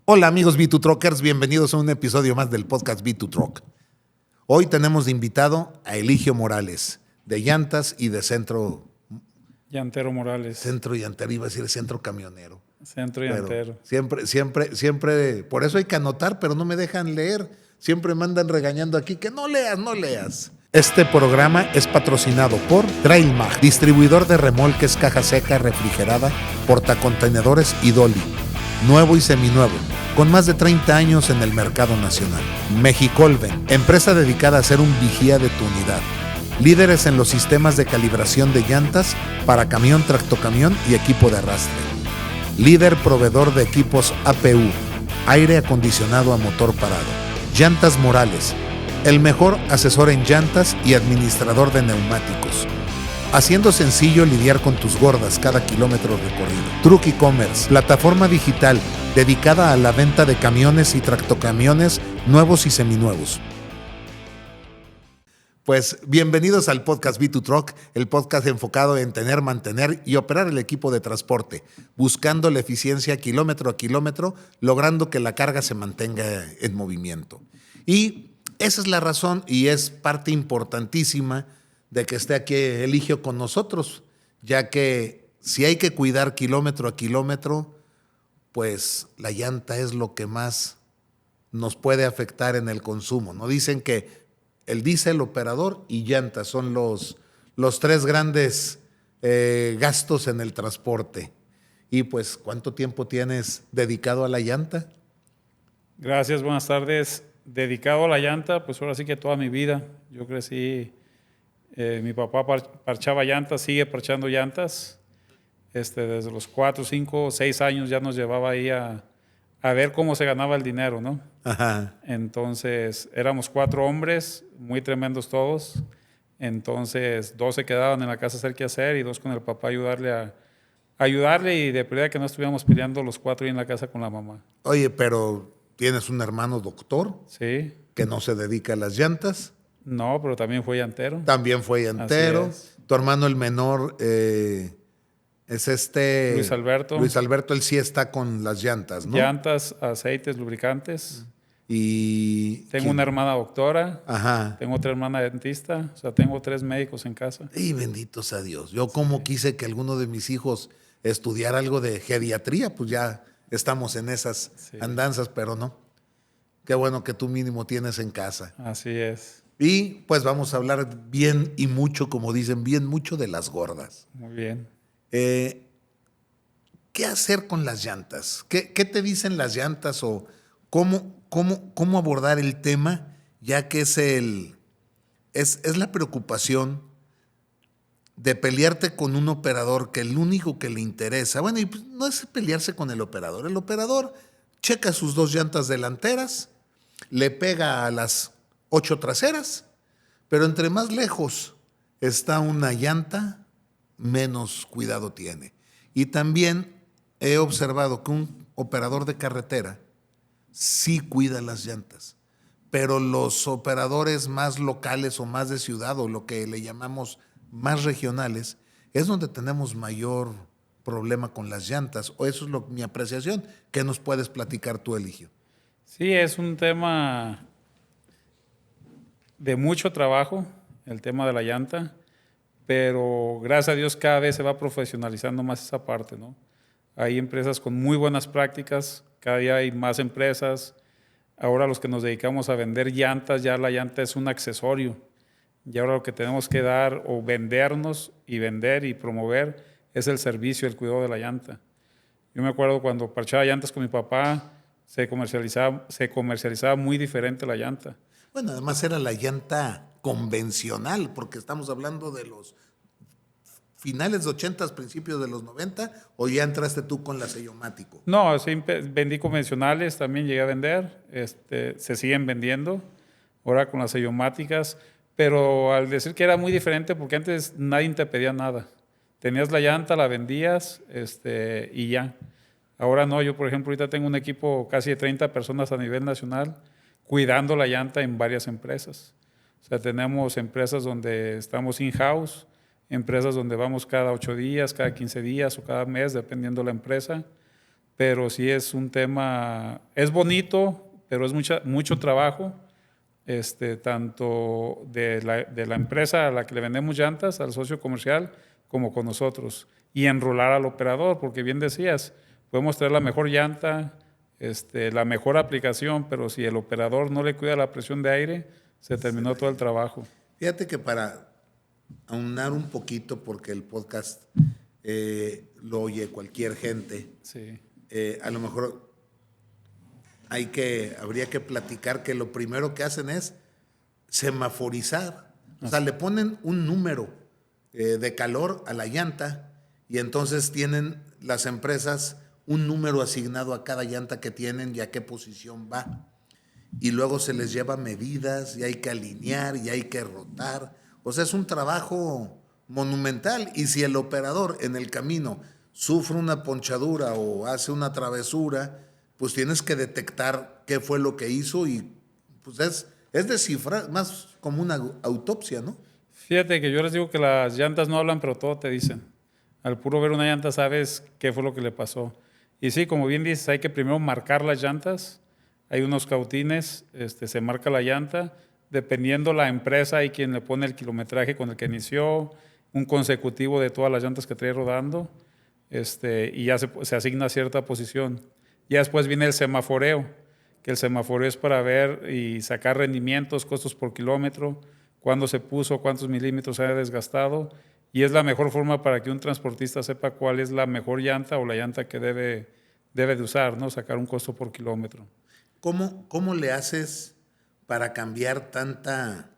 Hola amigos B2Truckers, bienvenidos a un episodio más del podcast B2Truck. Hoy tenemos de invitado a Eligio Morales, de Llantas y de Centro Llantero Morales. Llantero, iba a decir Centro Camionero. Centro Pero Llantero. siempre, por eso hay que anotar, pero no me dejan leer. Siempre me andan regañando aquí que no leas. Este programa es patrocinado por Trailmag, distribuidor de remolques, caja seca, refrigerada, portacontenedores y dolly. Nuevo y seminuevo, con más de 30 años en el mercado nacional. Mexicolven, empresa dedicada a ser un vigía de tu unidad. Líderes en los sistemas de calibración de llantas para camión, tractocamión y equipo de arrastre. Líder proveedor de equipos APU, aire acondicionado a motor parado. Llantas Morales, el mejor asesor en llantas y administrador de neumáticos, haciendo sencillo lidiar con tus gordas cada kilómetro recorrido. Truck E-Commerce, plataforma digital dedicada a la venta de camiones y tractocamiones nuevos y seminuevos. Pues bienvenidos al podcast B2Truck, el podcast enfocado en tener, mantener y operar el equipo de transporte, buscando la eficiencia kilómetro a kilómetro, logrando que la carga se mantenga en movimiento. Y esa es la razón y es parte importantísima de que esté aquí Eligio con nosotros, ya que si hay que cuidar kilómetro a kilómetro, pues la llanta es lo que más nos puede afectar en el consumo, ¿no? Dicen que el diésel, operador y llantas son los tres grandes gastos en el transporte. Y pues, ¿cuánto tiempo tienes dedicado a la llanta? Gracias, buenas tardes. Dedicado a la llanta, pues ahora sí que toda mi vida. Yo crecí, mi papá parchaba llantas, sigue parchando llantas. Desde los 4, 5, 6 años ya nos llevaba ahí a ver cómo se ganaba el dinero, ¿no? Ajá. Entonces, éramos 4 hombres, muy tremendos todos. Entonces, 2 se quedaban en la casa a hacer qué hacer y 2 con el papá ayudarle y de prioridad que no estuviéramos peleando los 4 ahí en la casa con la mamá. Oye, pero tienes un hermano doctor Sí. que no se dedica a las llantas. No, pero también fue llantero. También fue llantero. Así es. Tu hermano el menor es Luis Alberto. Luis Alberto, él sí está con las llantas, ¿no? Llantas, aceites, lubricantes. Y Tengo una hermana doctora. Ajá. Tengo otra hermana dentista. O sea, tengo 3 médicos en casa. Y benditos a Dios. Yo como quise que alguno de mis hijos estudiara algo de geriatría, pues ya estamos en esas andanzas, pero no. Qué bueno que tú mínimo tienes en casa. Así es. Y pues vamos a hablar bien y mucho, como dicen, bien mucho de las gordas. Muy bien. ¿Qué hacer con las llantas? ¿Qué te dicen las llantas o cómo abordar el tema? Ya que es la preocupación de pelearte con un operador que el único que le interesa, bueno, y pues no es pelearse con el operador checa sus 2 llantas delanteras, le pega a las 8 traseras, pero entre más lejos está una llanta, menos cuidado tiene. Y también he observado que un operador de carretera sí cuida las llantas, pero los operadores más locales o más de ciudad o lo que le llamamos más regionales es donde tenemos mayor problema con las llantas, o eso es mi apreciación. ¿Qué nos puedes platicar tú, Eligio? Sí, es un tema de mucho trabajo, el tema de la llanta, pero gracias a Dios cada vez se va profesionalizando más esa parte, ¿no? Hay empresas con muy buenas prácticas, cada día hay más empresas. Ahora los que nos dedicamos a vender llantas, ya la llanta es un accesorio. Y ahora lo que tenemos que dar o vendernos y vender y promover es el servicio, el cuidado de la llanta. Yo me acuerdo cuando parchaba llantas con mi papá, se comercializaba muy diferente la llanta. Bueno, además era la llanta convencional, porque estamos hablando de los finales de 80, principios de los 90, o ya entraste tú con la sellomático. No, sí, vendí convencionales, también llegué a vender, se siguen vendiendo, ahora con las sellomáticas, pero al decir que era muy diferente, porque antes nadie te pedía nada. Tenías la llanta, la vendías y ya. Ahora no, yo por ejemplo ahorita tengo un equipo casi de 30 personas a nivel nacional cuidando la llanta en varias empresas. O sea, tenemos empresas donde estamos in-house, empresas donde vamos cada 8 días, cada 15 días o cada mes, dependiendo de la empresa. pero sí es un tema, es bonito, pero es mucho trabajo, tanto de la empresa a la que le vendemos llantas, al socio comercial, como con nosotros. Y enrolar al operador, porque bien decías, podemos traer la mejor llanta, la mejor aplicación, pero si el operador no le cuida la presión de aire, se terminó todo el trabajo. Fíjate que para aunar un poquito, porque el podcast lo oye cualquier gente, Sí, a lo mejor habría que platicar que lo primero que hacen es semaforizar. O sea, le ponen un número de calor a la llanta y entonces tienen las empresas un número asignado a cada llanta que tienen y a qué posición va. Y luego se les lleva medidas y hay que alinear y hay que rotar. O sea, es un trabajo monumental y si el operador en el camino sufre una ponchadura o hace una travesura, pues tienes que detectar qué fue lo que hizo y pues es descifrar, más como una autopsia, ¿no? fíjate que yo les digo que las llantas no hablan, pero todo te dicen. Al puro ver una llanta sabes qué fue lo que le pasó. Y sí, como bien dices, hay que primero marcar las llantas. Hay unos cautines, se marca la llanta. Dependiendo la empresa, hay quien le pone el kilometraje con el que inició, un consecutivo de todas las llantas que trae rodando, y ya se asigna cierta posición. Ya después viene el semaforeo, que el semaforeo es para ver y sacar rendimientos, costos por kilómetro, cuándo se puso, cuántos milímetros se ha desgastado, y es la mejor forma para que un transportista sepa cuál es la mejor llanta o la llanta que debe de usar, ¿no? Sacar un costo por kilómetro. ¿Cómo le haces para cambiar tanta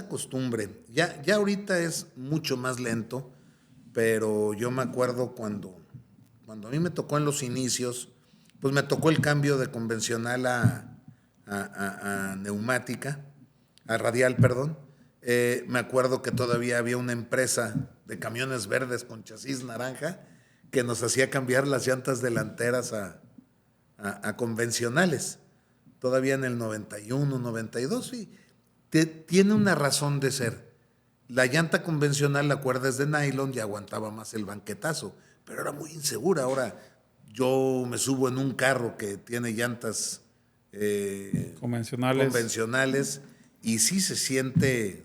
costumbre? Ya ahorita es mucho más lento, pero yo me acuerdo cuando a mí me tocó en los inicios, pues me tocó el cambio de convencional a neumática, a radial, perdón. Me acuerdo que todavía había una empresa de camiones verdes con chasis naranja que nos hacía cambiar las llantas delanteras a convencionales, todavía en el 91, 92, y tiene una razón de ser. La llanta convencional, la cuerda es de nylon y aguantaba más el banquetazo, pero era muy insegura. Ahora yo me subo en un carro que tiene llantas Convencionales. convencionales y sí se siente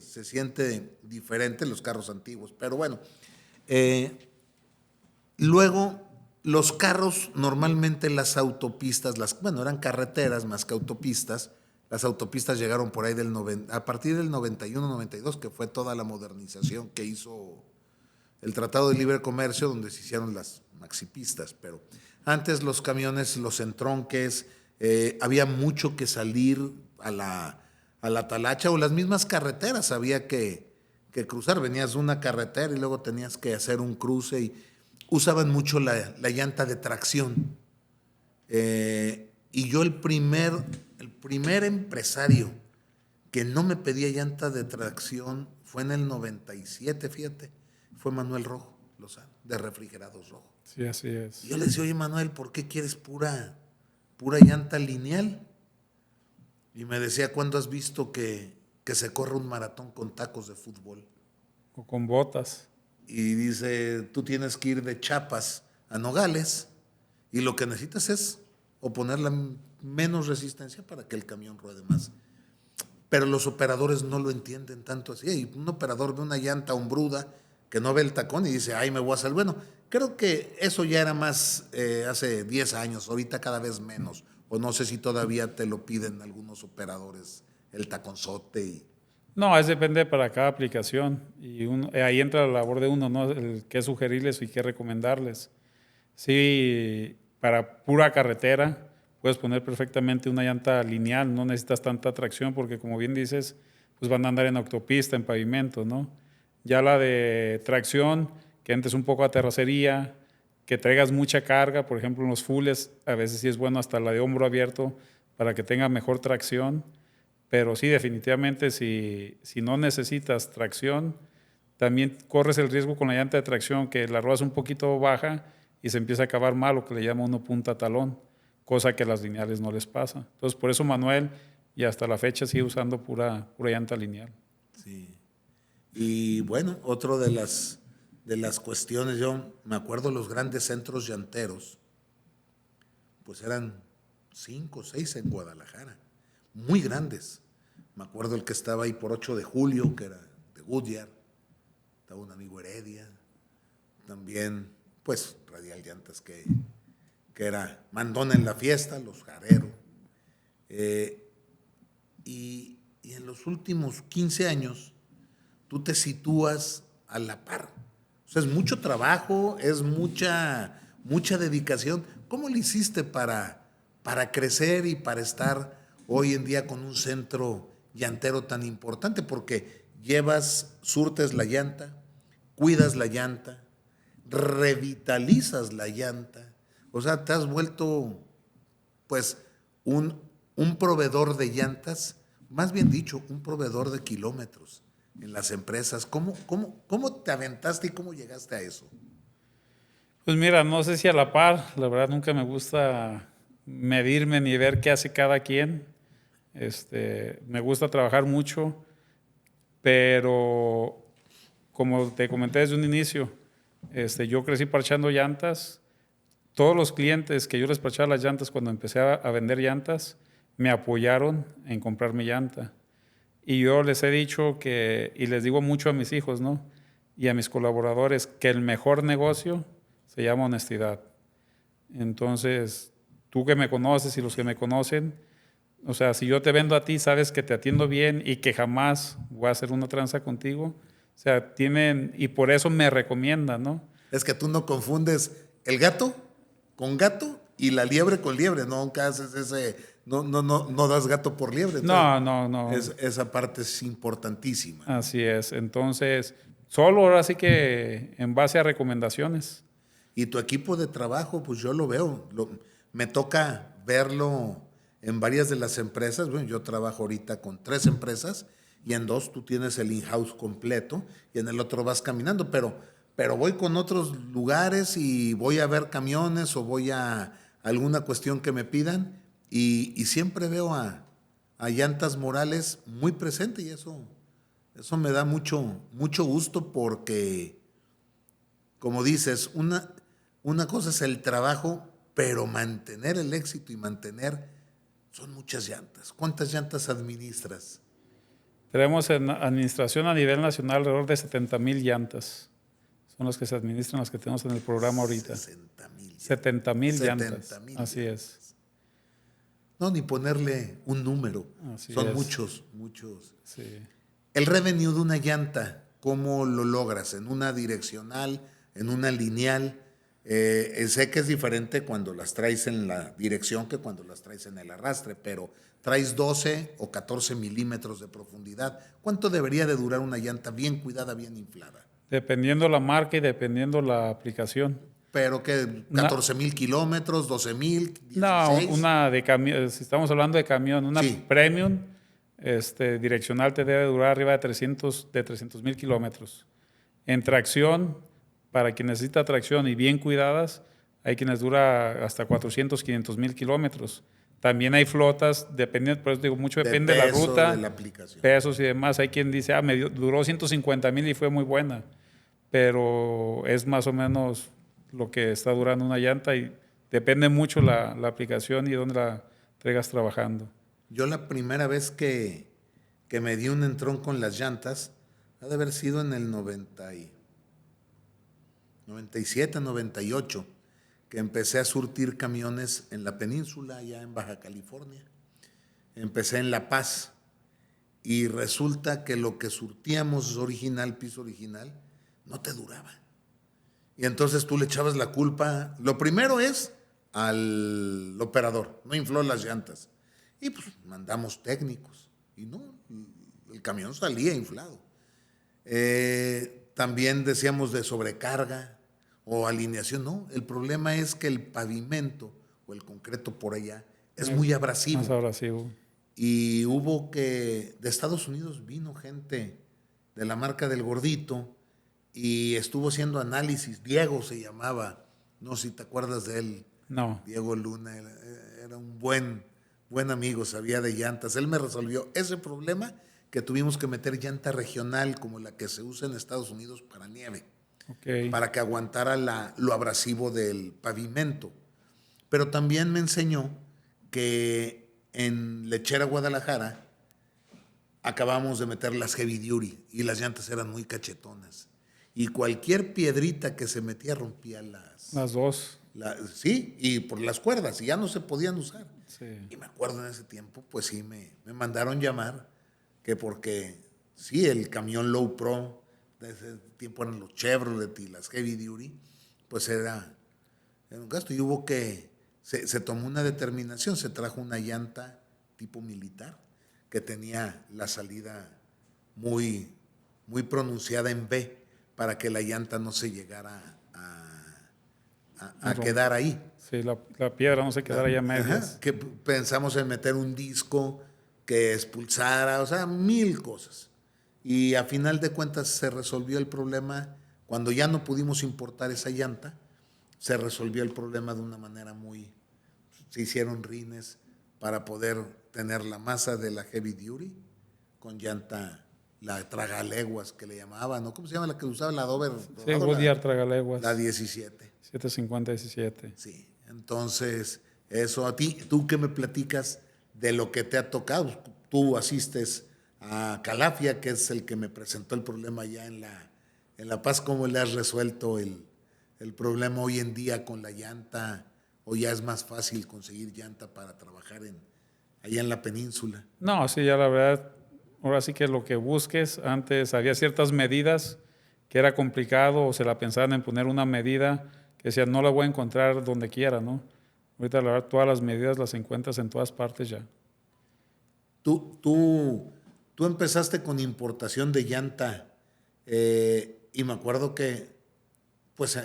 diferente en los carros antiguos. Pero bueno, luego los carros, normalmente las autopistas, bueno, eran carreteras más que autopistas. Las autopistas llegaron por ahí a partir del 91, 92, que fue toda la modernización que hizo el Tratado de Libre Comercio, donde se hicieron las maxipistas. Pero antes los camiones, los entronques, había mucho que salir a la talacha o las mismas carreteras había que cruzar. Venías de una carretera y luego tenías que hacer un cruce y usaban mucho la llanta de tracción. Y yo el primer empresario que no me pedía llanta de tracción fue en el 97, fíjate, fue Manuel Rojo Lozano, de Refrigerados Rojo. Sí, así es. Y yo le decía, oye Manuel, ¿por qué quieres pura llanta lineal? Y me decía, ¿cuándo has visto que se corre un maratón con tacos de fútbol? O con botas. Y dice, tú tienes que ir de Chiapas a Nogales y lo que necesitas es o ponerle menos resistencia para que el camión ruede más. Pero los operadores no lo entienden tanto así. Hay un operador de una llanta hombruda que no ve el tacón y dice, ay, me voy a salir. Bueno, creo que eso ya era más hace 10 años, ahorita cada vez menos. O no sé si todavía te lo piden algunos operadores, el taconzote. No, es depende para cada aplicación. Y ahí entra la labor de uno, ¿no? El qué sugerirles y qué recomendarles. Sí, para pura carretera puedes poner perfectamente una llanta lineal, no necesitas tanta tracción porque como bien dices, pues van a andar en autopista, en pavimento, ¿no? Ya la de tracción, que entres un poco a terracería, que traigas mucha carga, por ejemplo en los fulles, a veces sí es bueno hasta la de hombro abierto para que tenga mejor tracción, pero sí definitivamente si no necesitas tracción, también corres el riesgo con la llanta de tracción que la ruedas un poquito baja y se empieza a acabar mal, lo que le llama uno punta talón, cosa que a las lineales no les pasa. Entonces, por eso Manuel, y hasta la fecha, sigue usando pura llanta lineal. Sí. Y bueno, otro de las cuestiones. Yo me acuerdo los grandes centros llanteros, pues eran 5 o 6 en Guadalajara, muy grandes. Me acuerdo el que estaba ahí por 8 de julio, que era de Goodyear, estaba un amigo Heredia, también pues Radial Llantas, que era mandón en la fiesta, los Jarero. Y en los últimos 15 años tú te sitúas a la par. O sea, es mucho trabajo, es mucha dedicación. ¿Cómo le hiciste para crecer y para estar hoy en día con un centro llantero tan importante? Porque surtes la llanta, cuidas la llanta, revitalizas la llanta. O sea, te has vuelto, pues, un proveedor de llantas, más bien dicho, un proveedor de kilómetros en las empresas. ¿Cómo te aventaste y cómo llegaste a eso? Pues mira, no sé si a la par, la verdad nunca me gusta medirme ni ver qué hace cada quien. Me gusta trabajar mucho, pero como te comenté desde un inicio, yo crecí parchando llantas. Todos los clientes que yo les parchaba las llantas cuando empecé a vender llantas, me apoyaron en comprar mi llanta. Y yo les he dicho y les digo mucho a mis hijos, ¿no? Y a mis colaboradores, que el mejor negocio se llama honestidad. Entonces, tú que me conoces y los que me conocen, o sea, si yo te vendo a ti, sabes que te atiendo bien y que jamás voy a hacer una tranza contigo. O sea, y por eso me recomiendan, ¿no? Es que tú no confundes el gato con gato y la liebre con liebre. Nunca haces no das gato por liebre. Entonces, No. Esa parte es importantísima. Así es. Entonces, solo ahora sí que en base a recomendaciones. Y tu equipo de trabajo, pues yo lo veo. Me toca verlo en varias de las empresas. Bueno, yo trabajo ahorita con 3 empresas y en 2 tú tienes el in-house completo y en el otro vas caminando. Pero voy con otros lugares y voy a ver camiones o voy a alguna cuestión que me pidan y siempre veo a Llantas Morales muy presente y eso me da mucho gusto porque, como dices, una cosa es el trabajo, pero mantener el éxito y son muchas llantas. ¿Cuántas llantas administras? Tenemos en administración a nivel nacional alrededor de 70,000 llantas. Son las que se administran, las que tenemos en el programa ahorita. 60,000. 70,000 llantas. 70,000 Así llantas. Es. No, ni ponerle un número. Así Son es. muchos. Sí. El revenue de una llanta, ¿cómo lo logras? ¿En una direccional? ¿En una lineal? Sé que es diferente cuando las traes en la dirección que cuando las traes en el arrastre, pero traes 12 o 14 milímetros de profundidad. ¿Cuánto debería de durar una llanta bien cuidada, bien inflada? Dependiendo la marca y dependiendo la aplicación. Pero que 14,000 kilómetros, 12,000, 16. No, una de camión, si estamos hablando de camión, una Sí. premium direccional te debe durar arriba de 300,000 kilómetros. En tracción, para quien necesita tracción y bien cuidadas, hay quienes dura hasta 400, 500,000 kilómetros. También hay flotas, por eso digo, mucho depende de la ruta, de la aplicación. pesos y demás. Hay quien dice, duró 150,000 y fue muy buena, pero es más o menos lo que está durando una llanta y depende mucho la aplicación y dónde la traigas trabajando. Yo la primera vez que me di un entrón con las llantas, ha de haber sido en el 97, 98, que empecé a surtir camiones en la península, allá en Baja California. Empecé en La Paz y resulta que lo que surtíamos piso original, no te duraba. Y entonces tú le echabas la culpa. Lo primero es al operador, no infló las llantas. Y pues mandamos técnicos. Y no, el camión salía inflado. También decíamos de sobrecarga o alineación. No, el problema es que el pavimento o el concreto por allá es muy abrasivo. Más abrasivo. Y de Estados Unidos vino gente de la marca del Gordito y estuvo haciendo análisis. Diego se llamaba, no sé si te acuerdas de él. No. Diego Luna, era un buen amigo, sabía de llantas. Él me resolvió ese problema que tuvimos que meter llanta regional como la que se usa en Estados Unidos para nieve. Ok. para que aguantara lo abrasivo del pavimento. Pero también me enseñó que en Lechera, Guadalajara, acabamos de meter las Heavy Duty y las llantas eran muy cachetonas. Y cualquier piedrita que se metía rompía Las dos. sí, y por las cuerdas, y ya no se podían usar. Sí. Y me acuerdo en ese tiempo, pues sí, me mandaron llamar, que porque sí, el camión Low Pro, de ese tiempo eran los Chevrolet y las Heavy Duty, pues era un gasto. Y hubo se tomó una determinación, se trajo una llanta tipo militar, que tenía la salida muy, muy pronunciada en B, para que la llanta no se llegara a quedar ahí. Sí, la piedra no se quedara ya medias. Ajá, que pensamos en meter un disco que expulsara, o sea, mil cosas. Y a final de cuentas se resolvió el problema, cuando ya no pudimos importar esa llanta, se resolvió el problema de una manera se hicieron rines para poder tener la masa de la Heavy Duty con llanta, la tragaleguas que le llamaban, ¿no? ¿Cómo se llama la que usaba la Dover? Sí, Goodyear tragaleguas. La 17. 750-17. Sí, entonces, eso a ti, tú que me platicas de lo que te ha tocado. Tú asistes a Calafia, que es el que me presentó el problema allá en La Paz. ¿Cómo le has resuelto el problema hoy en día con la llanta? ¿O ya es más fácil conseguir llanta para trabajar allá en la península? No, sí, ya la verdad, ahora sí que lo que busques, antes había ciertas medidas que era complicado o se la pensaban en poner una medida que decían no la voy a encontrar donde quiera, ¿no? Ahorita la verdad todas las medidas las encuentras en todas partes ya. Tú empezaste con importación de llanta y me acuerdo que pues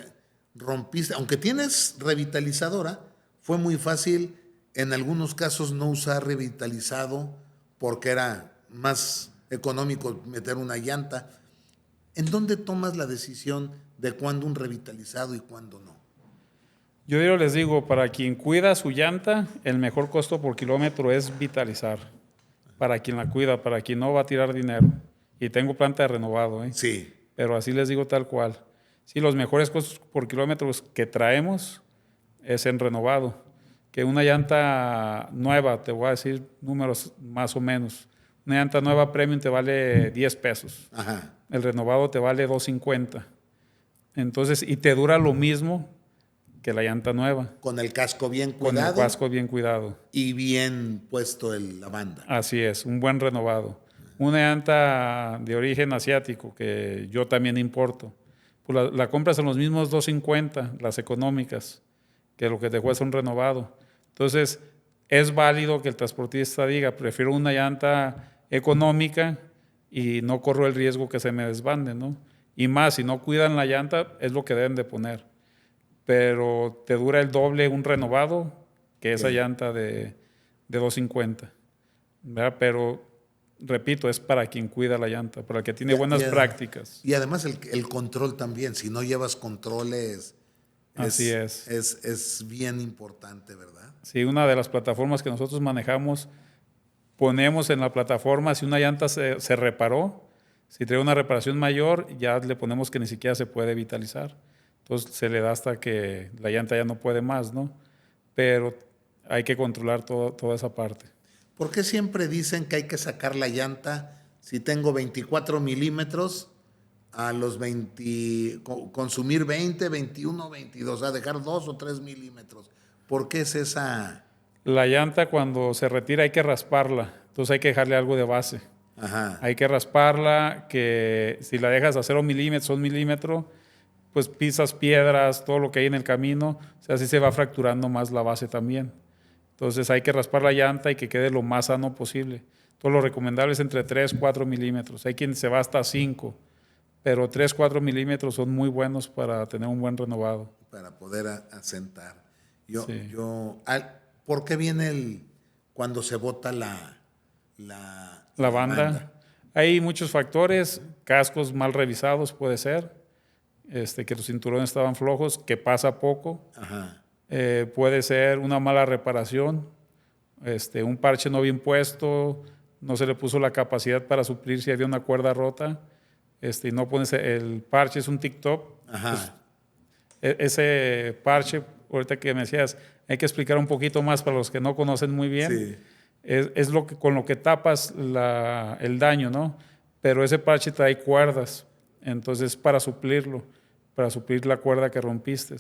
rompiste, aunque tienes revitalizadora, fue muy fácil en algunos casos no usar revitalizado porque era más económico meter una llanta. ¿En dónde tomas la decisión de cuándo un revitalizado y cuándo no? Yo les digo, para quien cuida su llanta, el mejor costo por kilómetro es vitalizar. Para quien la cuida, para quien no va a tirar dinero. Y tengo planta de renovado, ¿eh? Sí. Pero así les digo tal cual. Sí, los mejores costos por kilómetros que traemos es en renovado. Que una llanta nueva, te voy a decir números más o menos. Una llanta nueva premium te vale 10 pesos. Ajá. El renovado te vale 2.50. Entonces, y te dura lo mismo que la llanta nueva. Con el casco bien cuidado. Con el casco bien cuidado. Y bien puesto la banda. Así es, un buen renovado. Una llanta de origen asiático que yo también importo, pues la compras en los mismos 2.50, las económicas, que lo que te cuesta un renovado. Entonces, es válido que el transportista diga, prefiero una llanta económica y no corro el riesgo que se me desbande, ¿no? Y más, si no cuidan la llanta, es lo que deben de poner. Pero te dura el doble un renovado que esa llanta de 2.50, ¿verdad? Pero, repito, es para quien cuida la llanta, para el que tiene buenas prácticas. Y además el control también, si no llevas controles, Así es. Es bien importante, ¿verdad? Sí, una de las plataformas que nosotros manejamos, ponemos en la plataforma si una llanta se reparó, si trae una reparación mayor, ya le ponemos que ni siquiera se puede vitalizar. Entonces se le da hasta que la llanta ya no puede más, ¿no? Pero hay que controlar toda esa parte. ¿Por qué siempre dicen que hay que sacar la llanta si tengo 24 milímetros a los 20, consumir 20, 21, 22, a dejar 2 o 3 milímetros? ¿Por qué es esa? La llanta cuando se retira hay que rasparla, entonces hay que dejarle algo de base. Ajá. Hay que rasparla, que si la dejas a 0 milímetros, 1 milímetro, pues pisas piedras, todo lo que hay en el camino, o sea, así se va fracturando más la base también. Entonces hay que raspar la llanta y que quede lo más sano posible. Todo lo recomendable es entre 3 4 milímetros. Hay quien se va hasta 5, pero 3 4 milímetros son muy buenos para tener un buen renovado. Para poder asentar. Sí. ¿Por qué viene cuando se bota la banda? Hay muchos factores, cascos mal revisados puede ser, que los cinturones estaban flojos, que pasa poco. Ajá. Puede ser una mala reparación, un parche no bien puesto, no se le puso la capacidad para suplir si había una cuerda rota. y no pones el parche, es un TikTok. Ajá. Ese parche, ahorita que me decías, hay que explicar un poquito más para los que no conocen muy bien. Sí. Es lo que, con lo que tapas el daño, ¿no? Pero ese parche trae cuerdas, entonces para suplirlo, para suplir la cuerda que rompiste.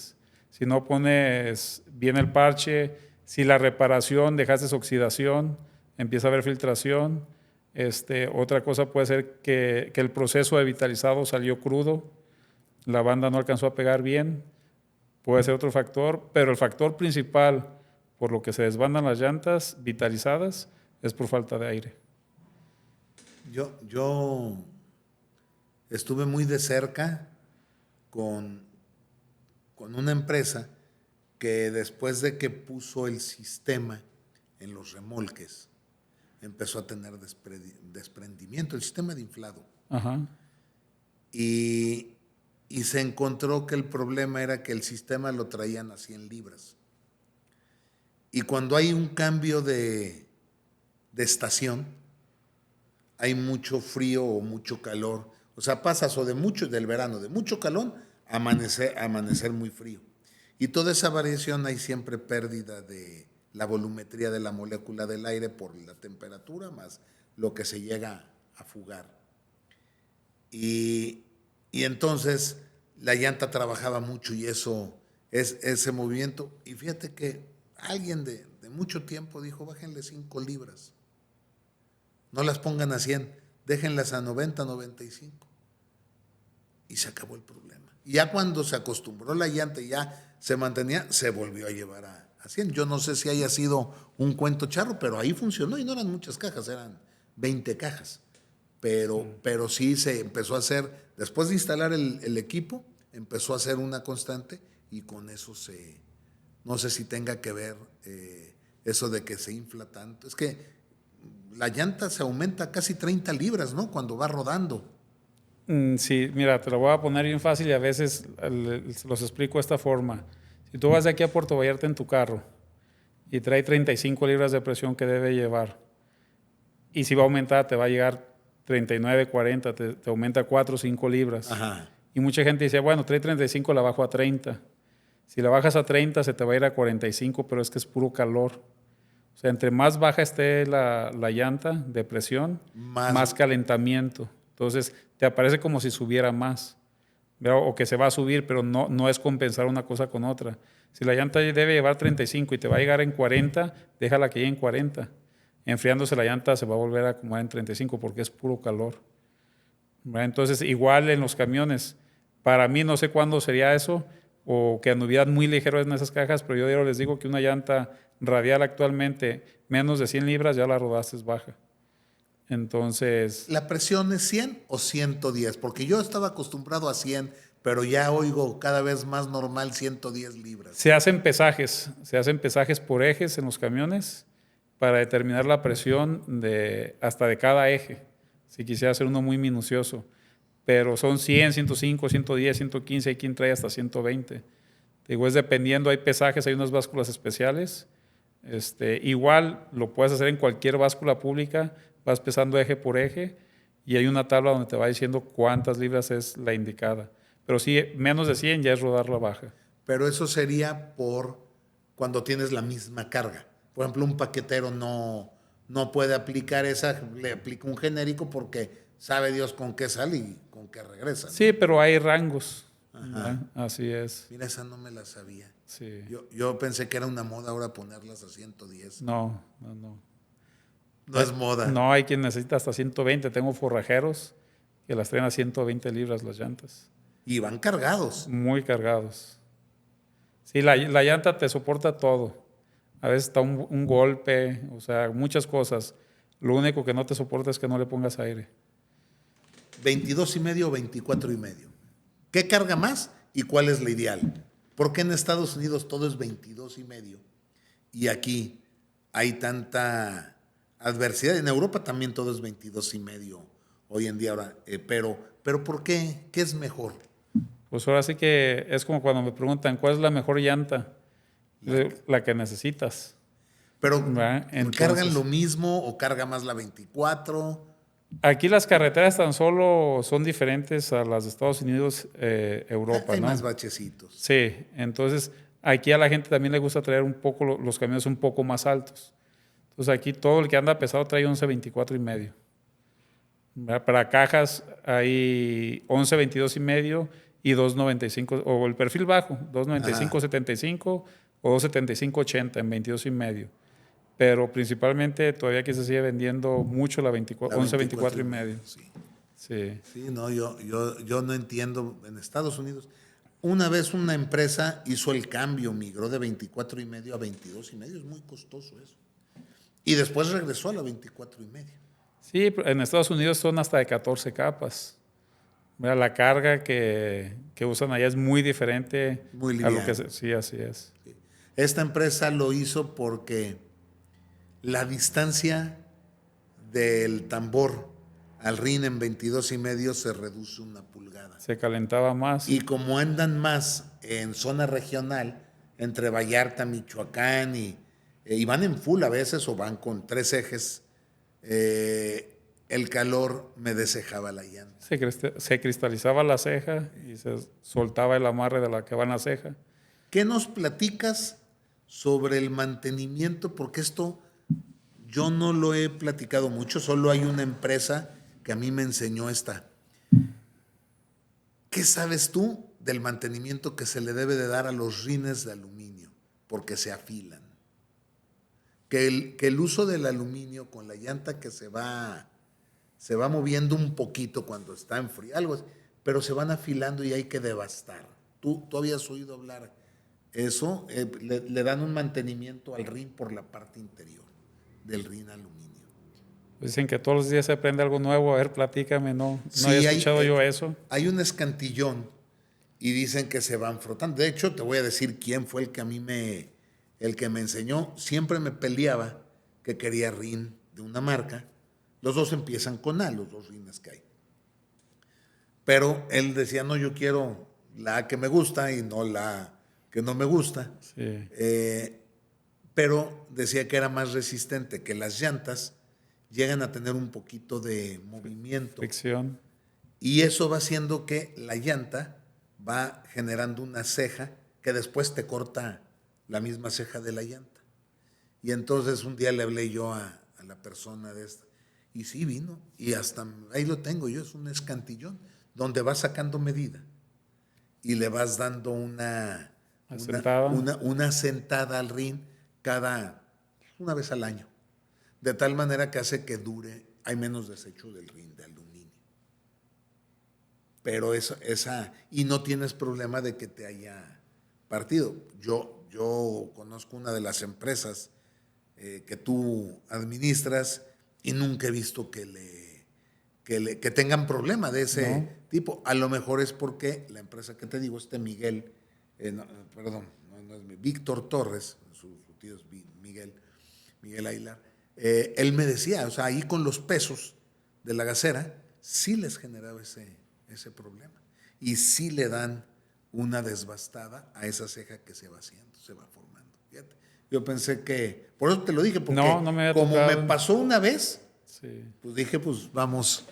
Si no pones bien el parche, si la reparación dejaste oxidación, empieza a haber filtración. Otra cosa puede ser que el proceso de vitalizado salió crudo, la banda no alcanzó a pegar bien, puede ser otro factor, pero el factor principal por lo que se desbandan las llantas vitalizadas es por falta de aire. Yo estuve muy de cerca con una empresa que después de que puso el sistema en los remolques, empezó a tener desprendimiento, el sistema de inflado. Ajá. Y se encontró que el problema era que el sistema lo traían a 100 libras. Y cuando hay un cambio de estación, hay mucho frío o mucho calor. O sea, pasas del verano, de mucho calor, a amanecer muy frío. Y toda esa variación hay siempre pérdida de la volumetría de la molécula del aire por la temperatura más lo que se llega a fugar. Y entonces la llanta trabajaba mucho y eso es ese movimiento. Y fíjate que alguien de mucho tiempo dijo, bájenle 5 libras. No las pongan a 100, déjenlas a 90, 95. Y se acabó el problema. Y ya cuando se acostumbró la llanta y ya se mantenía, se volvió a llevar a 100. Yo no sé si haya sido un cuento charro, pero ahí funcionó y no eran muchas cajas, eran 20 cajas. Pero sí se empezó a hacer, después de instalar el equipo, empezó a hacer una constante y con eso no sé si tenga que ver eso de que se infla tanto. Es que la llanta se aumenta casi 30 libras, ¿no? Cuando va rodando. Sí, mira, te lo voy a poner bien fácil y a veces los explico de esta forma. Si tú vas de aquí a Puerto Vallarta en tu carro y trae 35 libras de presión que debe llevar, y si va a aumentar, te va a llegar 39, 40, te aumenta 4 o 5 libras. Ajá. Y mucha gente dice, bueno, trae 35, la bajo a 30. Si la bajas a 30, se te va a ir a 45, pero es que es puro calor. O sea, entre más baja esté la llanta de presión, más calentamiento. Entonces, te aparece como si subiera más, ¿verdad? O que se va a subir, pero no es compensar una cosa con otra. Si la llanta debe llevar 35 y te va a llegar en 40, déjala que llegue en 40. Enfriándose la llanta se va a volver a acomodar en 35 porque es puro calor, ¿verdad? Entonces, igual en los camiones. Para mí no sé cuándo sería eso, o que anduvieran muy ligeros en esas cajas, pero yo les digo que una llanta radial actualmente, menos de 100 libras, ya la rodaste es baja. Entonces... ¿La presión es 100 o 110? Porque yo estaba acostumbrado a 100, pero ya oigo cada vez más normal 110 libras. Se hacen pesajes por ejes en los camiones para determinar la presión hasta de cada eje, si quisiera hacer uno muy minucioso. Pero son 100, 105, 110, 115, hay quien trae hasta 120. Te digo, es dependiendo, hay pesajes, hay unas básculas especiales. Igual lo puedes hacer en cualquier báscula pública, vas pesando eje por eje y hay una tabla donde te va diciendo cuántas libras es la indicada. Pero sí, menos de 100 ya es rodar la baja. Pero eso sería por cuando tienes la misma carga. Por ejemplo, un paquetero no puede aplicar esa, le aplica un genérico porque sabe Dios con qué sale y con qué regresa, ¿no? Sí, pero hay rangos. Así es. Mira, esa no me la sabía. Sí. Yo pensé que era una moda ahora ponerlas a 110. No. No es moda. No, hay quien necesita hasta 120. Tengo forrajeros que las traen a 120 libras las llantas. Y van cargados. Muy cargados. Sí, la llanta te soporta todo. A veces está un golpe, o sea, muchas cosas. Lo único que no te soporta es que no le pongas aire. 22,5 o 24,5. ¿Qué carga más y cuál es la ideal? Porque en Estados Unidos todo es 22,5 y aquí hay tanta adversidad. En Europa también todo es 22,5 hoy en día ahora. Pero ¿por qué? ¿Qué es mejor? Pues ahora sí que es como cuando me preguntan ¿cuál es la mejor llanta? La que necesitas. Pero Entonces, ¿cargan lo mismo o carga más la 24? Aquí las carreteras tan solo son diferentes a las de Estados Unidos, Europa, Hay ¿no? más bachecitos. Sí, entonces aquí a la gente también le gusta traer un poco los camiones un poco más altos. Entonces aquí todo el que anda pesado trae 11.24 y medio. ¿Verdad? Para cajas hay 11.22 y medio y 2.95, o el perfil bajo, 2.95.75 o 2.75.80 en 22 y medio. Pero principalmente todavía aquí se sigue vendiendo mucho la 11.24 y medio. Sí. Sí. Sí, no, yo no entiendo. En Estados Unidos, una vez una empresa hizo el cambio, migró de 24 y medio a 22 y medio, es muy costoso eso. Y después regresó a la 24 y medio. Sí, en Estados Unidos son hasta de 14 capas. Mira, la carga que usan allá es muy diferente Muy a lo que liviano. sí, así es. Esta empresa lo hizo porque la distancia del tambor al RIN en 22 y medio se reduce 1 pulgada. Se calentaba más. Y como andan más en zona regional, entre Vallarta, Michoacán, y van en full a veces o van con 3 ejes, el calor me deshejaba la llanta. Se cristalizaba la ceja y se soltaba el amarre de la que va en la ceja. ¿Qué nos platicas sobre el mantenimiento? Porque esto yo no lo he platicado mucho, solo hay una empresa que a mí me enseñó esta. ¿Qué sabes tú del mantenimiento que se le debe de dar a los rines de aluminio? Porque se afilan. Que el uso del aluminio con la llanta que se va moviendo un poquito cuando está en frío, algo así, pero se van afilando y hay que devastar. ¿Tú habías oído hablar eso? Le dan un mantenimiento al rin por la parte interior del rin aluminio. Dicen que todos los días se aprende algo nuevo. A ver, platícame, no Sí, había escuchado yo eso. hay un escantillón y dicen que se van frotando. De hecho, te voy a decir quién fue el que me enseñó. Siempre me peleaba que quería rin de una marca. Los dos empiezan con A, los dos rines que hay. Pero él decía, no, yo quiero la A que me gusta y no la que no me gusta. Sí. Pero decía que era más resistente, que las llantas llegan a tener un poquito de movimiento. Fricción. Y eso va haciendo que la llanta va generando una ceja que después te corta la misma ceja de la llanta. Y entonces un día le hablé yo a la persona de esta. Y sí vino. Y hasta ahí lo tengo yo, es un escantillón donde vas sacando medida. Y le vas dando una sentada al rin una vez al año. De tal manera que hace que dure, hay menos desecho del rin de aluminio. Pero y no tienes problema de que te haya partido. Yo conozco una de las empresas que tú administras y nunca he visto que tengan problema de ese tipo. A lo mejor es porque la empresa que te digo, Miguel, no es Víctor Torres, su tío es Miguel Aguilar, él me decía, o sea, ahí con los pesos de la gasera, sí les generaba ese problema. Y sí le dan una desbastada a esa ceja que se va haciendo, se va formando. Fíjate. Yo pensé por eso te lo dije, porque No me había como tocado. me pasó una vez, Sí. pues dije, pues vamos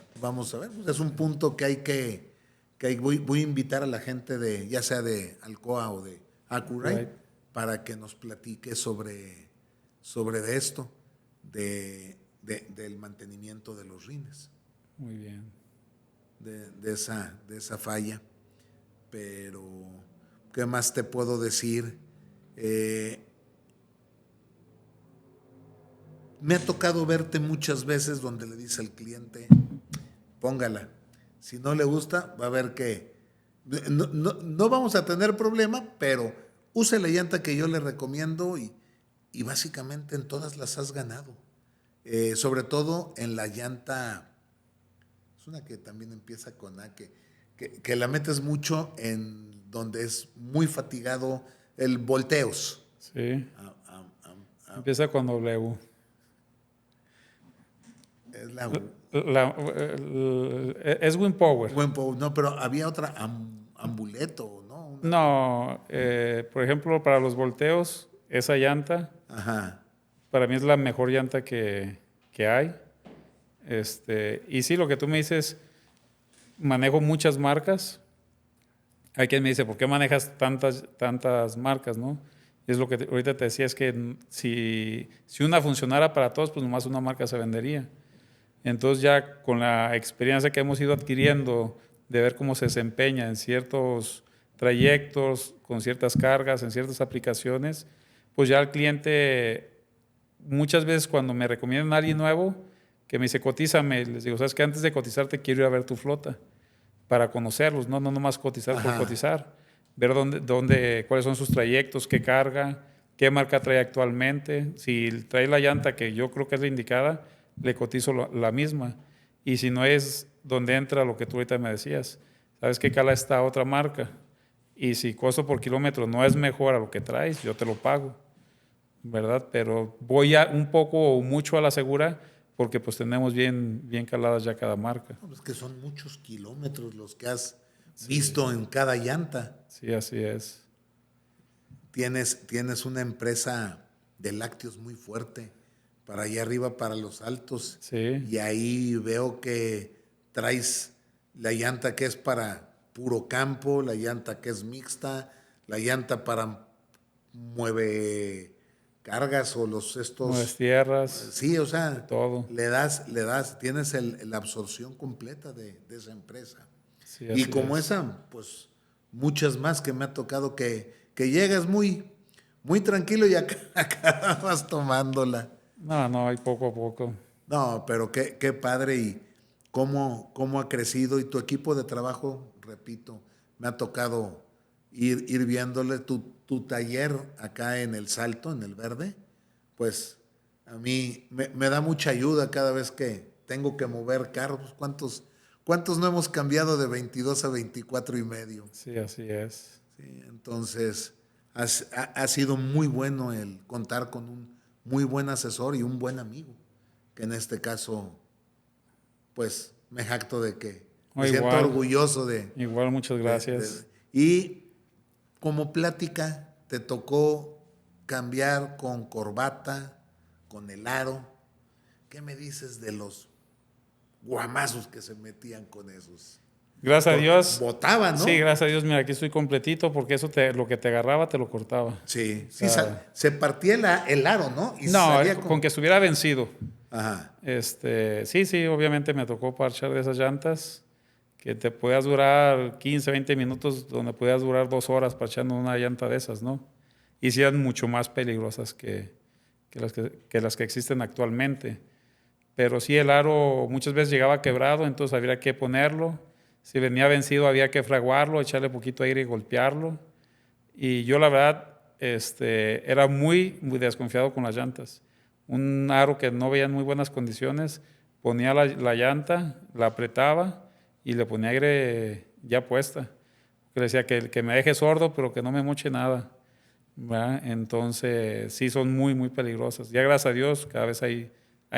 a ver. Pues es un punto que voy a invitar a la gente ya sea de Alcoa o de Accurate, Right. para que nos platique sobre esto, del mantenimiento de los rines. Muy bien. De esa falla. Pero, ¿qué más te puedo decir? Me ha tocado verte muchas veces donde le dice al cliente, póngala. Si no le gusta, va a ver que no vamos a tener problema, pero use la llanta que yo le recomiendo y básicamente en todas las has ganado. Sobre todo en la llanta, es una que también empieza con A, que la metes mucho en donde es muy fatigado el volteos. Sí. Empieza con W. Es la Es Wimpower. no, pero había otra Ambuleto, ¿no? No, por ejemplo, para los volteos, esa llanta, Ajá. para mí es la mejor llanta que hay. Y sí, lo que tú me dices, manejo muchas marcas. Hay quien me dice, ¿por qué manejas tantas marcas, no? Y es lo que ahorita te decía, es que si una funcionara para todos, pues nomás una marca se vendería. Entonces ya con la experiencia que hemos ido adquiriendo de ver cómo se desempeña en ciertos trayectos, con ciertas cargas, en ciertas aplicaciones, pues ya el cliente, muchas veces cuando me recomiendan a alguien nuevo, que me dice, cotízame, les digo, sabes que antes de cotizarte quiero ir a ver tu flota para conocerlos, no nomás cotizar por cotizar, ver cuáles son sus trayectos, qué carga, qué marca trae actualmente. Si trae la llanta que yo creo que es la indicada, le cotizo la misma. Y si no es donde entra lo que tú ahorita me decías, sabes que cala esta otra marca. Y si costo por kilómetro no es mejor a lo que traes, yo te lo pago, ¿verdad? Pero voy un poco o mucho a la segura porque pues tenemos bien caladas ya cada marca. No, es que son muchos kilómetros los que has visto en cada llanta. Sí, así es. Tienes una empresa de lácteos muy fuerte para allá arriba, para los altos. Sí. Y ahí veo que traes la llanta que es para puro campo, la llanta que es mixta, la llanta para mueve cargas o Mueves tierras. Sí, o sea, todo. le das, tienes la absorción completa de esa empresa. Sí, y como esa, pues muchas más que me ha tocado que llegas muy tranquilo y acá vas tomándola. No, hay poco a poco. No, pero qué padre y cómo ha crecido y tu equipo de trabajo, repito, me ha tocado ir viéndole tu taller acá en El Salto, en El Verde, pues a mí me da mucha ayuda cada vez que tengo que mover carros. ¿Cuántos no hemos cambiado de 22 a 24 y medio? Sí, así es. Sí, entonces ha sido muy bueno el contar con un muy buen asesor y un buen amigo, que en este caso, pues me jacto de que me siento orgulloso de... Igual, muchas gracias. Y como plática, te tocó cambiar con corbata, con el aro. ¿Qué me dices de los guamazos que se metían con esos? Gracias a Dios. Botaban, ¿no? Sí, gracias a Dios, mira, aquí estoy completito porque eso lo que te agarraba te lo cortaba. Sí, se partía el aro, ¿no? Y no, con que estuviera vencido. Ajá. Sí, obviamente me tocó parchar de esas llantas que te podías durar 15, 20 minutos, donde podías durar 2 horas parchando una llanta de esas, ¿no? Y sí eran mucho más peligrosas que las que existen actualmente. Pero sí, el aro muchas veces llegaba quebrado, entonces había que ponerlo. Si venía vencido había que fraguarlo, echarle poquito aire y golpearlo. Y yo la verdad era muy desconfiado con las llantas. Un aro que no veía en muy buenas condiciones, ponía la llanta, la apretaba y le ponía aire ya puesta. Le decía que me deje sordo, pero que no me moche nada, ¿verdad? Entonces sí son muy peligrosas. Ya gracias a Dios cada vez hay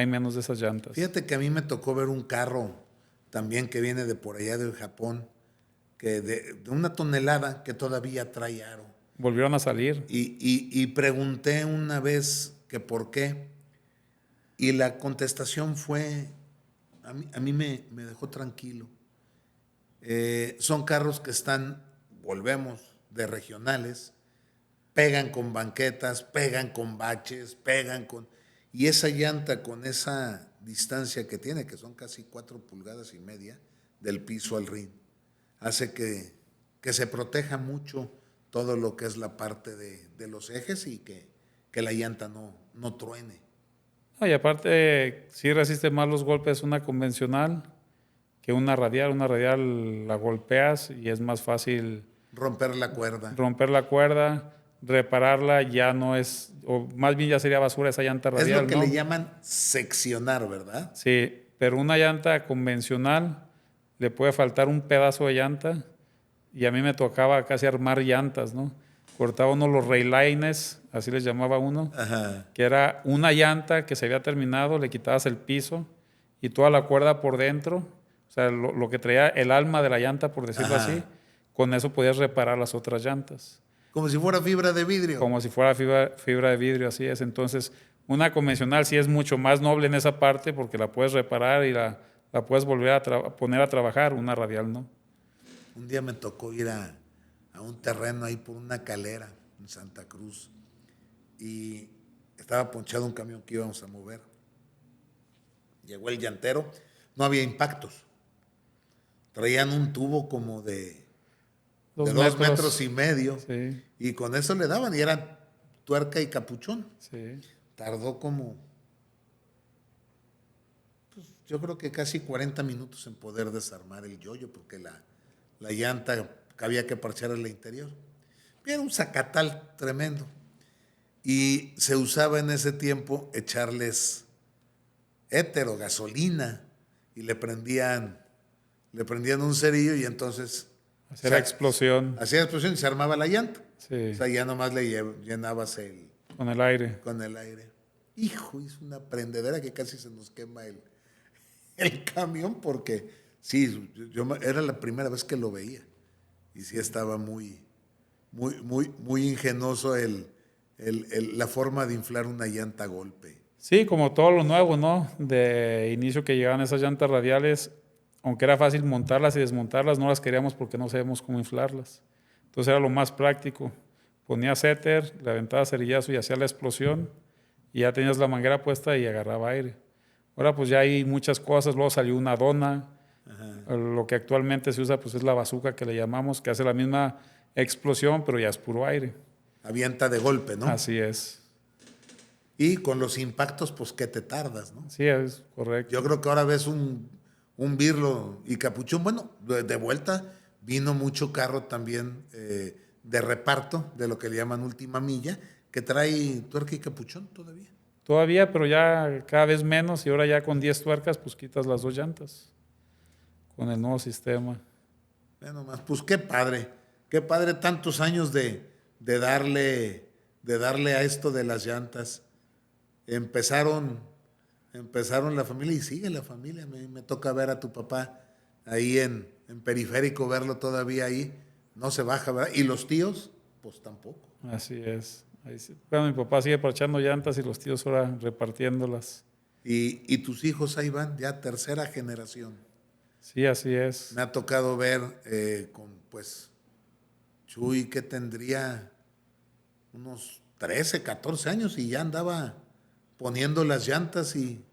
menos de esas llantas. Fíjate que a mí me tocó ver un carro también que viene de por allá del Japón, que de 1 tonelada que todavía trae aro. Volvieron a salir. Y pregunté una vez que por qué, y la contestación fue, a mí me dejó tranquilo. Son carros que volvemos, de regionales, pegan con banquetas, pegan con baches, y esa llanta con esa distancia que tiene, que son casi 4,5 pulgadas del piso al rin, hace que se proteja mucho todo lo que es la parte de los ejes y que la llanta no truene. Y aparte, sí resiste más los golpes una convencional que una radial. Una radial la golpeas y es más fácil romper la cuerda. Repararla ya no es, o más bien ya sería basura esa llanta radial. Es lo que le llaman seccionar, ¿verdad? Sí, pero una llanta convencional le puede faltar un pedazo de llanta y a mí me tocaba casi armar llantas, ¿no? Cortaba uno los raylines, así les llamaba uno, Ajá. que era una llanta que se había terminado, le quitabas el piso y toda la cuerda por dentro, o sea, lo que traía el alma de la llanta, por decirlo así, con eso podías reparar las otras llantas. Como si fuera fibra de vidrio. Como si fuera fibra de vidrio, así es. Entonces, Una convencional sí es mucho más noble en esa parte porque la puedes reparar y la puedes volver a poner a trabajar, una radial no. Un día me tocó ir a un terreno ahí por una calera en Santa Cruz y estaba ponchado un camión que íbamos a mover. Llegó el llantero, no había impactos. Traían un tubo como de 2,5 metros Sí, y con eso le daban y eran tuerca y capuchón. sí. Tardó como, yo creo que casi 40 minutos en poder desarmar el yoyo porque la llanta había que parchar el interior. Era un zacatal tremendo. Y se usaba en ese tiempo echarles éter o gasolina y le prendían un cerillo y entonces Hacer la explosión. hacía explosión y se armaba la llanta. Sí. O sea, ya nomás le llenabas Con el aire. con el aire. Hijo, es una prendedera que casi se nos quema el camión porque sí, era la primera vez que lo veía y sí estaba muy ingenioso la forma de inflar una llanta a golpe. Sí, como todo lo nuevo, ¿no? De inicio que llegaban esas llantas radiales, aunque era fácil montarlas y desmontarlas, no las queríamos porque no sabíamos cómo inflarlas. Entonces era lo más práctico. Ponías éter, le aventabas cerillazo y hacía la explosión y ya tenías la manguera puesta y agarraba aire. Ahora pues ya hay muchas cosas, luego salió una dona. Ajá. Lo que actualmente se usa pues es la bazuca que le llamamos, que hace la misma explosión pero ya es puro aire. Avienta de golpe, ¿no? Así es. Y con los impactos pues que te tardas, ¿no? Sí, es correcto. Yo creo que ahora ves un birlo y capuchón, bueno, de vuelta vino mucho carro también de reparto, de lo que le llaman última milla, que trae tuerca y capuchón todavía. Todavía, pero ya cada vez menos y ahora ya con 10 tuercas pues quitas las 2 llantas con el nuevo sistema. Bueno, más, pues qué padre tantos años de darle a esto de las llantas. Empezaron la familia y sigue la familia. Me toca ver a tu papá ahí en Periférico, verlo todavía ahí. No se baja, ¿verdad? Y los tíos, pues tampoco. Así es. Ahí sí. Bueno, mi papá sigue parchando llantas y los tíos ahora repartiéndolas. Y tus hijos ahí van, ya tercera generación. Sí, así es. Me ha tocado ver con, pues, Chuy, que tendría unos 13, 14 años y ya andaba poniendo las llantas y...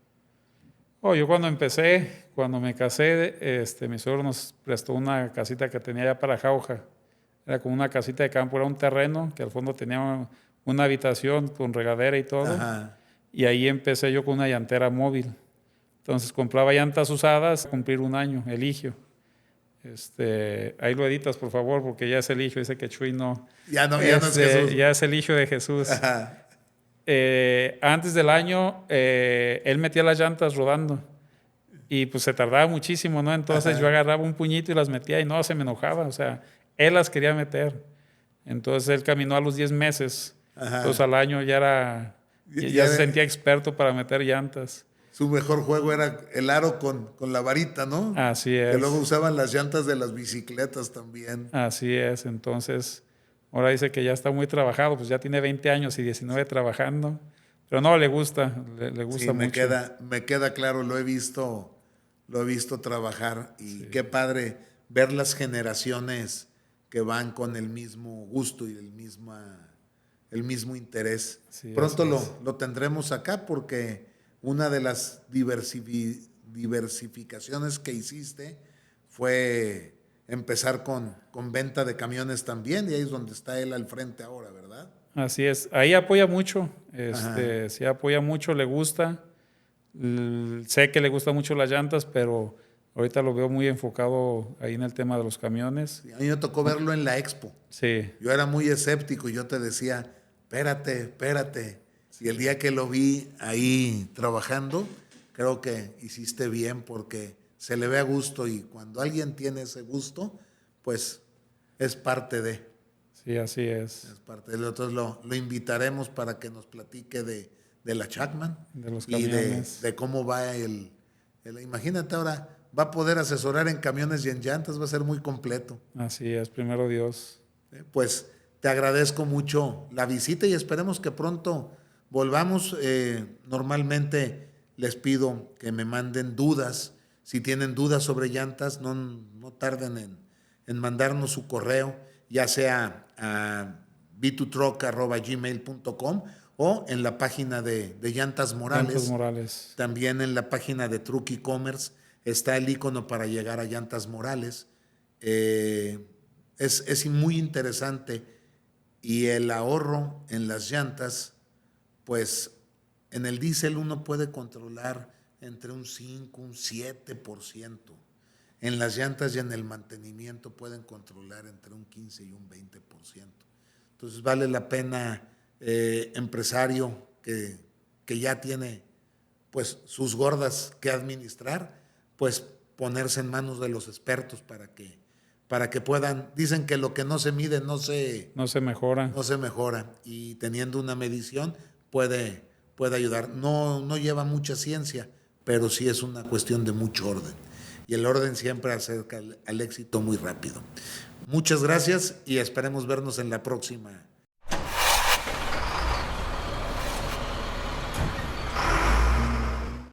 Yo cuando me casé, mi suegro nos prestó una casita que tenía allá para Jauja. Era como una casita de campo, era un terreno que al fondo tenía una habitación con regadera y todo. Ajá. Y ahí empecé yo con una llantera móvil. Entonces compraba llantas usadas, cumplir un año, Eligio. Ahí lo editas, por favor, porque ya es Eligio, dice que Chuy no. Ya no es Jesús. Ya es Eligio de Jesús. Ajá. Antes del año, él metía las llantas rodando y pues se tardaba muchísimo, ¿no? Entonces Ajá. yo agarraba un puñito y las metía y no, se me enojaba, o sea, él las quería meter. Entonces él caminó a los 10 meses. Ajá. Entonces al año ya se sentía experto para meter llantas. Su mejor juego era el aro con la varita, ¿no? Así es. Que luego usaban las llantas de las bicicletas también. Así es, entonces ahora dice que ya está muy trabajado, pues ya tiene 20 años y 19 trabajando, pero no, le gusta sí, mucho. Me queda claro, lo he visto trabajar y sí. Qué padre ver las generaciones que van con el mismo gusto y el mismo interés. Sí, pronto lo tendremos acá porque una de las diversificaciones que hiciste fue empezar con venta de camiones también y ahí es donde está él al frente ahora, ¿verdad? Así es, ahí apoya mucho, sí apoya mucho, le gusta, sé que le gustan mucho las llantas, pero ahorita lo veo muy enfocado ahí en el tema de los camiones. Sí, a mí me tocó verlo en la expo. Sí. Yo era muy escéptico y yo te decía, espérate. Y el día que lo vi ahí trabajando, creo que hiciste bien porque se le ve a gusto y cuando alguien tiene ese gusto, pues es parte de. Sí, así es. Es parte de. Entonces lo invitaremos para que nos platique de la Chapman. De los camiones. Y de cómo va imagínate ahora, va a poder asesorar en camiones y en llantas, va a ser muy completo. Así es, primero Dios. Pues te agradezco mucho la visita y esperemos que pronto volvamos. Normalmente les pido que me manden dudas. Si tienen dudas sobre llantas, no tarden en mandarnos su correo, ya sea a b2truck@gmail.com o en la página de Llantas Morales. Llantas Morales. También en la página de Truck E-Commerce está el icono para llegar a Llantas Morales. Es muy interesante, y el ahorro en las llantas, pues en el diésel uno puede controlar entre un 5, un 7%. En las llantas y en el mantenimiento pueden controlar entre un 15 y un 20%. Entonces vale la pena, empresario que ya tiene pues sus gordas que administrar, pues ponerse en manos de los expertos para que puedan. Dicen que lo que no se mide no se mejora. No se mejora, y teniendo una medición puede ayudar. No lleva mucha ciencia, pero sí es una cuestión de mucho orden. Y el orden siempre acerca al éxito muy rápido. Muchas gracias y esperemos vernos en la próxima